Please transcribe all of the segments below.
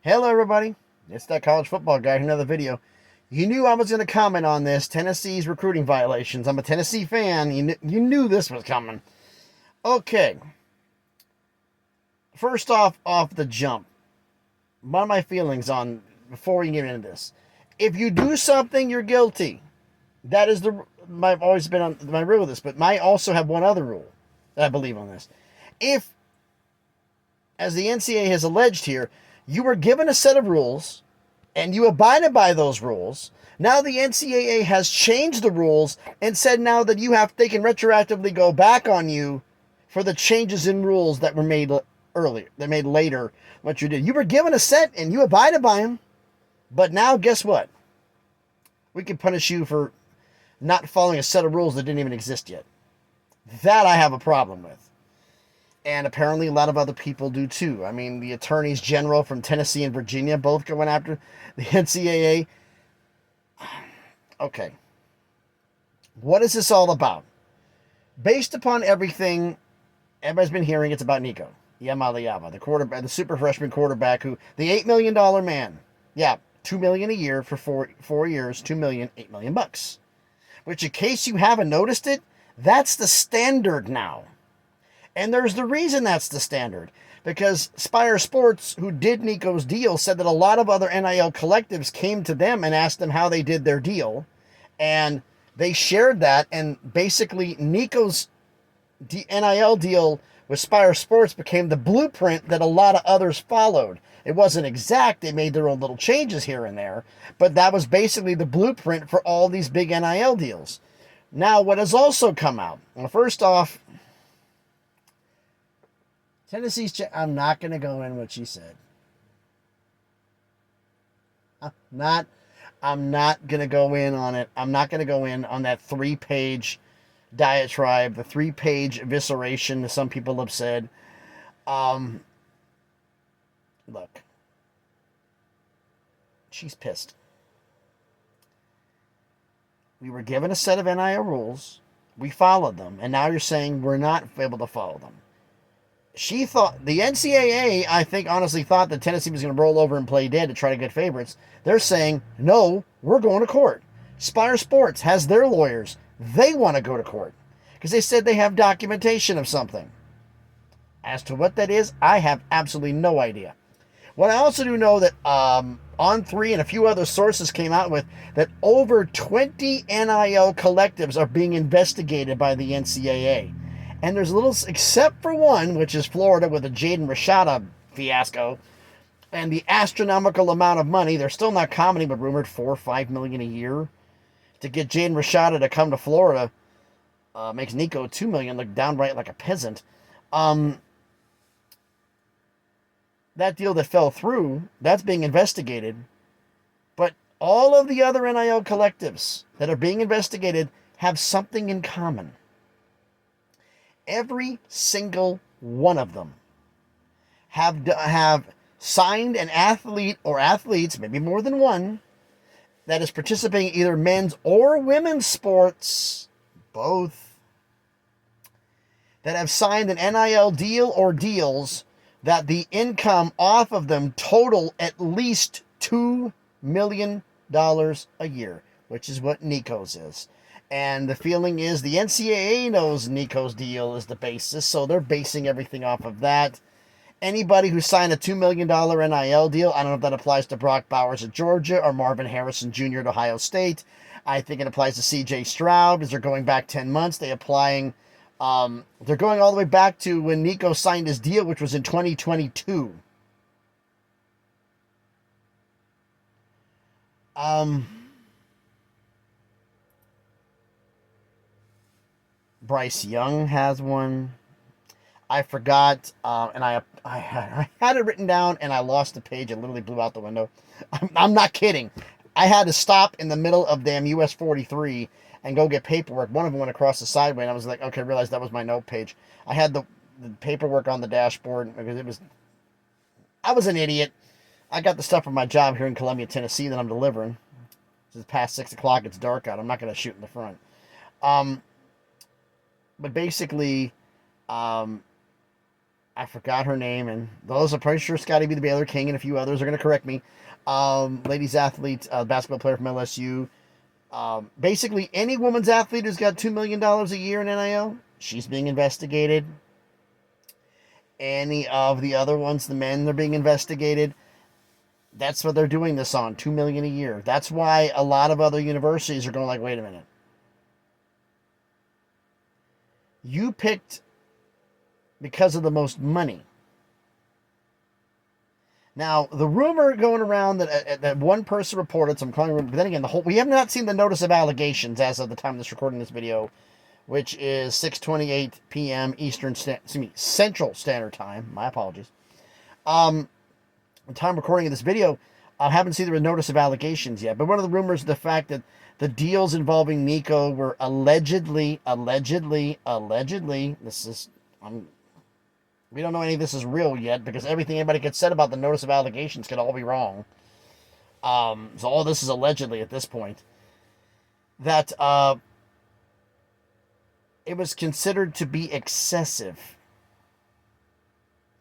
Hello, everybody. It's that college football guy. Another video. You knew I was going to comment on this Tennessee's recruiting violations. I'm a Tennessee fan. You knew this was coming. Okay. First off the jump, one of my feelings on before we get into this. If you do something, you're guilty. That is I've always been on my rule with this, but I also have one other rule that I believe on this. If, as the NCAA has alleged here, you were given a set of rules and you abided by those rules. Now the NCAA has changed the rules and said now that they can retroactively go back on you for the changes in rules that were made earlier, that made later what you did. You were given a set and you abided by them, but now guess what? We can punish you for not following a set of rules that didn't even exist yet. That I have a problem with. And apparently a lot of other people do too. I mean, the attorneys general from Tennessee and Virginia both going after the NCAA. Okay. What is this all about? Based upon everything everybody's been hearing, it's about Nico Yamaliava, the quarterback, the super freshman quarterback the $8 million man. Yeah, $2 million a year for four years, $2 million, $8 million bucks. Which, in case you haven't noticed it, that's the standard now. And there's the reason that's the standard. Because Spire Sports, who did Nico's deal, said that a lot of other NIL collectives came to them and asked them how they did their deal. And they shared that. And basically, Nico's NIL deal with Spire Sports became the blueprint that a lot of others followed. It wasn't exact. They made their own little changes here and there. But that was basically the blueprint for all these big NIL deals. Now, what has also come out? Well, first off, I'm not going to go in what she said. I'm not going to go in on it. I'm not going to go in on that 3-page diatribe, the 3-page evisceration, as some people have said. Look, she's pissed. We were given a set of NIL rules. We followed them. And now you're saying we're not able to follow them. She thought, the NCAA, I think, honestly thought that Tennessee was going to roll over and play dead to try to get favorites. They're saying, no, we're going to court. Spire Sports has their lawyers. They want to go to court because they said they have documentation of something. As to what that is, I have absolutely no idea. What I also do know that On3 and a few other sources came out with that over 20 NIL collectives are being investigated by the NCAA. And there's little, except for one, which is Florida with the Jaden Rashada fiasco, and the astronomical amount of money. They're still not commenting, but rumored $4 or $5 million a year to get Jaden Rashada to come to Florida. Makes Nico $2 million look downright like a peasant. That deal that fell through, that's being investigated. But all of the other NIL collectives that are being investigated have something in common. Every single one of them have signed an athlete or athletes, maybe more than one, that is participating in either men's or women's sports, both, that have signed an NIL deal or deals that the income off of them total at least $2 million a year, which is what Nico's is. And the feeling is the NCAA knows Nico's deal is the basis, so they're basing everything off of that. Anybody who signed a $2 million NIL deal, I don't know if that applies to Brock Bowers at Georgia or Marvin Harrison Jr. at Ohio State. I think it applies to C.J. Stroud because they're going back 10 months. They're going all the way back to when Nico signed his deal, which was in 2022. Bryce Young has one. I forgot, and I had it written down, and I lost the page. It literally blew out the window. I'm not kidding. I had to stop in the middle of damn US 43 and go get paperwork. One of them went across the sideway, and I was like, okay, I realized that was my note page. I had the paperwork on the dashboard because I was an idiot. I got the stuff from my job here in Columbia, Tennessee that I'm delivering. It's past 6 o'clock. It's dark out. I'm not going to shoot in the front. But basically, I I forgot her name, and those I'm pretty sure Scotty B. the Baylor King and a few others are going to correct me. Ladies athlete, basketball player from LSU. Basically, any woman's athlete who's got $2 million a year in NIL, she's being investigated. Any of the other ones, the men, are being investigated. That's what they're doing this on, $2 million a year. That's why a lot of other universities are going like, wait a minute. You picked because of the most money. Now, the rumor going around that one person reported, so I'm calling rumor, but then again, we have not seen the notice of allegations as of the time of this recording this video, which is 6:28 p.m. Central Standard Time. My apologies. The time recording of this video, I haven't seen the notice of allegations yet, but one of the rumors is the fact that the deals involving Nico were allegedly, this is, we don't know any of this is real yet, because everything anybody gets said about the notice of allegations could all be wrong. So all this is allegedly at this point. That it was considered to be excessive.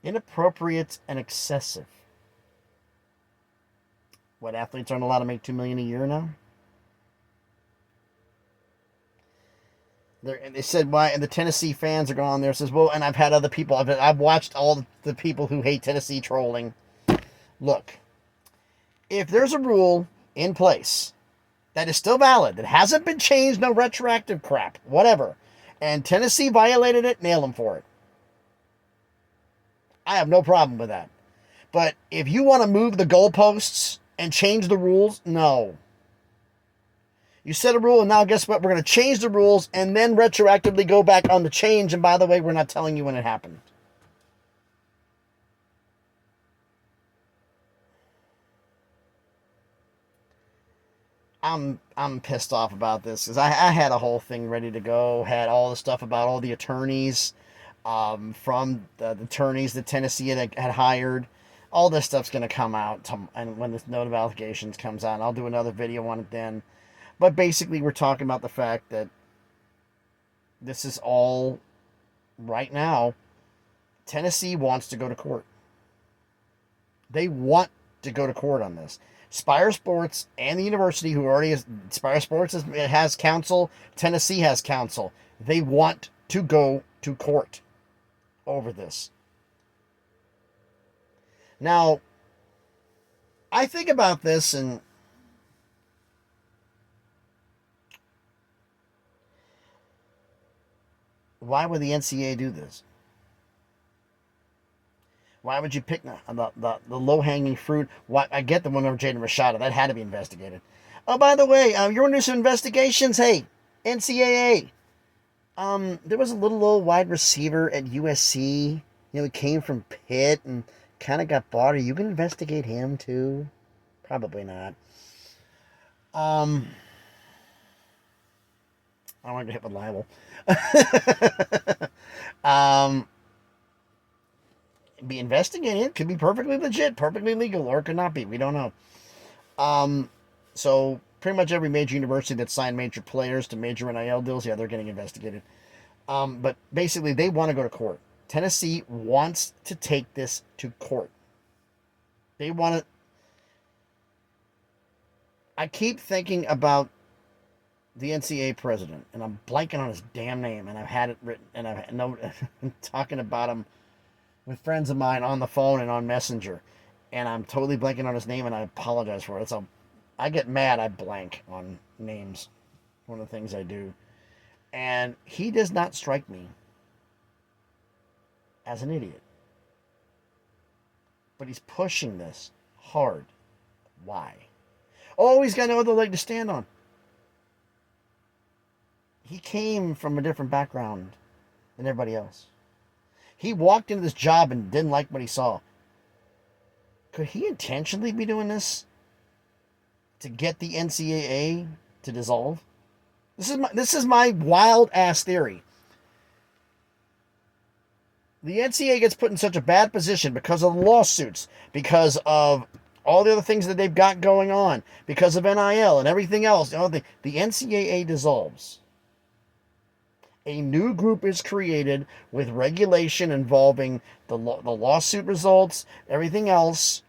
Inappropriate and excessive. What, athletes aren't allowed to make $2 million a year now? They said why, and the Tennessee fans are going on there. Says, well, and I've had other people. I've watched all the people who hate Tennessee trolling. Look, if there's a rule in place that is still valid, that hasn't been changed, no retroactive crap, whatever, and Tennessee violated it, nail them for it. I have no problem with that. But if you want to move the goalposts and change the rules, no. You set a rule, and now guess what? We're going to change the rules and then retroactively go back on the change. And by the way, we're not telling you when it happened. I'm pissed off about this because I had a whole thing ready to go. Had all the stuff about all the attorneys from the attorneys that Tennessee had hired. All this stuff's going to come out, and when this note of allegations comes out, I'll do another video on it then. But basically, we're talking about the fact that this is all, right now, Tennessee wants to go to court. They want to go to court on this. Spire Sports and the university, who already has, Spire Sports has counsel, Tennessee has counsel. They want to go to court over this. Now, I think about this, and why would the NCAA do this? Why would you pick the low-hanging fruit? Why, I get the one over Jaden Rashada. That had to be investigated. Oh, by the way, you want to do some investigations? Hey, NCAA. There was a little old wide receiver at USC. He came from Pitt and kind of got bought. Are you going to investigate him too? Probably not. I don't want to get hit with libel. Be investigating it. Could be perfectly legit, perfectly legal, or it could not be. We don't know. So pretty much every major university that signed major players to major NIL deals, yeah, they're getting investigated. But basically, they want to go to court. Tennessee wants to take this to court. They want to. I keep thinking about the NCAA president, and I'm blanking on his damn name, and I've had it written, and I'm talking about him with friends of mine on the phone and on Messenger, and I'm totally blanking on his name, and I apologize for it. So I get mad, I blank on names. One of the things I do. And he does not strike me as an idiot. But he's pushing this hard. Why? Oh, he's got no other leg to stand on. He came from a different background than everybody else. He walked into this job and didn't like what he saw. Could he intentionally be doing this to get the NCAA to dissolve? This is my wild ass theory. The NCAA gets put in such a bad position because of the lawsuits, because of all the other things that they've got going on, because of NIL and everything else. The NCAA dissolves. A new group is created with regulation involving the lawsuit results, everything else,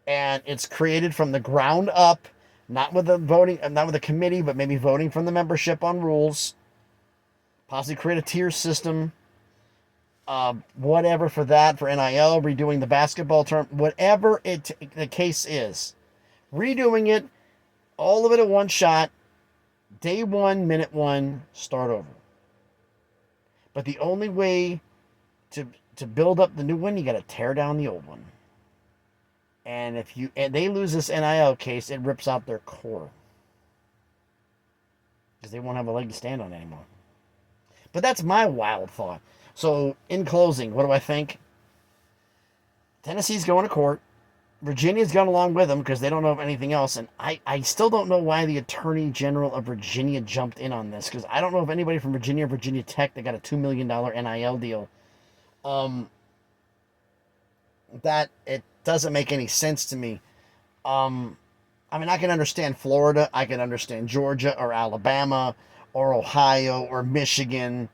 and it's created from the ground up, not with a committee, but maybe voting from the membership on rules. Possibly create a tier system, whatever for that, for NIL, redoing the basketball term, whatever the case is, redoing it, all of it at one shot, day one, minute one, start over. But the only way to build up the new one, you got to tear down the old one. And if they lose this NIL case, it rips out their core, because they won't have a leg to stand on anymore. But that's my wild thought. So, in closing, what do I think? Tennessee's going to court. Virginia's gone along with them because they don't know of anything else. And I still don't know why the Attorney General of Virginia jumped in on this, because I don't know if anybody from Virginia or Virginia Tech that got a $2 million NIL deal. That it doesn't make any sense to me. I mean, I can understand Florida. I can understand Georgia or Alabama or Ohio or Michigan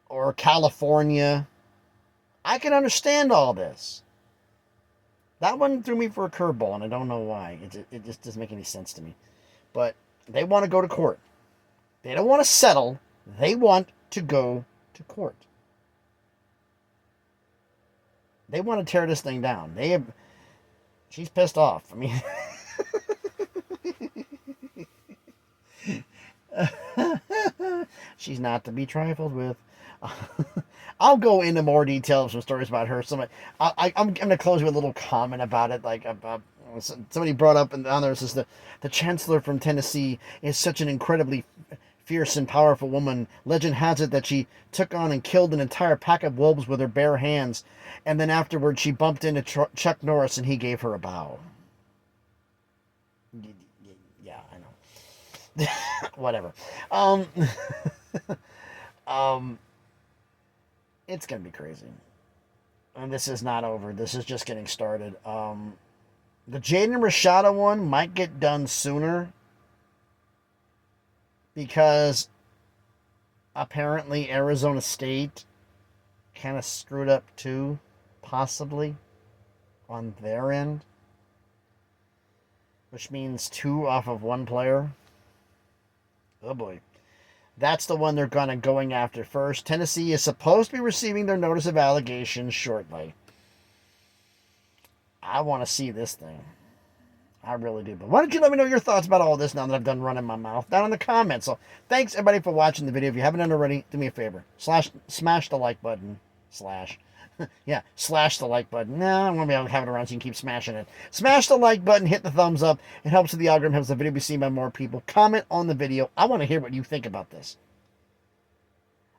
or California. I can understand all this. That one threw me for a curveball, and I don't know why. It just doesn't make any sense to me. But they want to go to court. They don't want to settle. They want to go to court. They want to tear this thing down. She's pissed off. I mean, she's not to be trifled with. I'll go into more detail of some stories about her. I'm going to close with a little comment about it. Like, somebody brought up on there, says the chancellor from Tennessee is such an incredibly fierce and powerful woman. Legend has it that she took on and killed an entire pack of wolves with her bare hands, and then afterwards she bumped into Chuck Norris and he gave her a bow. Yeah, I know. Whatever. It's gonna be crazy, and this is not over. This is just getting started. The Jaden Rashada one might get done sooner, because apparently Arizona State kind of screwed up too, possibly, on their end, which means 2 off of 1 player. Oh boy. That's the one they're going after first. Tennessee is supposed to be receiving their notice of allegations shortly. I want to see this thing. I really do. But why don't you let me know your thoughts about all this now that I've done running my mouth down in the comments. So thanks everybody for watching the video. If you haven't done already, do me a favor. Smash the like button. Slash the like button. Nah, I'm going to be able to have it around so you can keep smashing it. Smash the like button. Hit the thumbs up. It helps with the algorithm. Helps the video be seen by more people. Comment on the video. I want to hear what you think about this.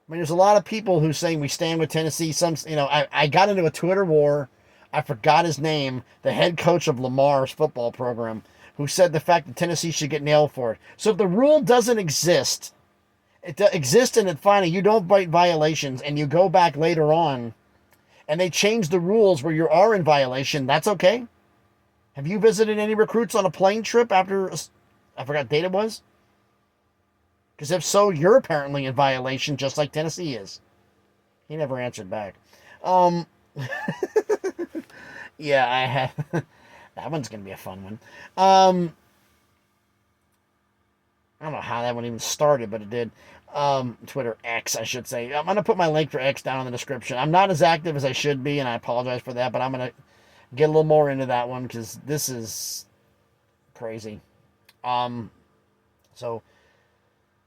I mean, there's a lot of people who saying we stand with Tennessee. I got into a Twitter war. I forgot his name, the head coach of Lamar's football program, who said the fact that Tennessee should get nailed for it. So if the rule doesn't exist, it exists and finally you don't bite violations and you go back later on and they change the rules where you are in violation, that's okay? Have you visited any recruits on a plane trip after, I forgot what date it was? Because if so, you're apparently in violation just like Tennessee is. He never answered back. Yeah, I have. That one's going to be a fun one. I don't know how that one even started, but it did. Twitter X, I should say. I'm going to put my link for X down in the description. I'm not as active as I should be, and I apologize for that, but I'm going to get a little more into that one because this is crazy. So,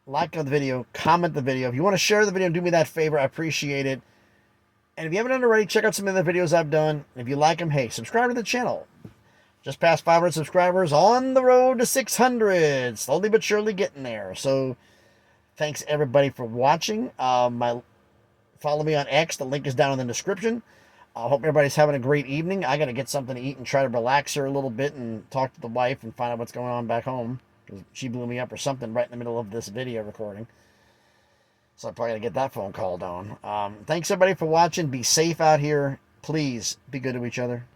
like the video, comment the video. If you want to share the video, do me that favor. I appreciate it. And if you haven't done already, check out some of the videos I've done. And if you like them, hey, subscribe to the channel. Just past 500 subscribers, on the road to 600. Slowly but surely getting there. So, thanks everybody for watching. Follow me on X. The link is down in the description. I hope everybody's having a great evening. I got to get something to eat and try to relax her a little bit and talk to the wife and find out what's going on back home. Because she blew me up or something right in the middle of this video recording. So I probably got to get that phone call down. Thanks everybody for watching. Be safe out here. Please be good to each other.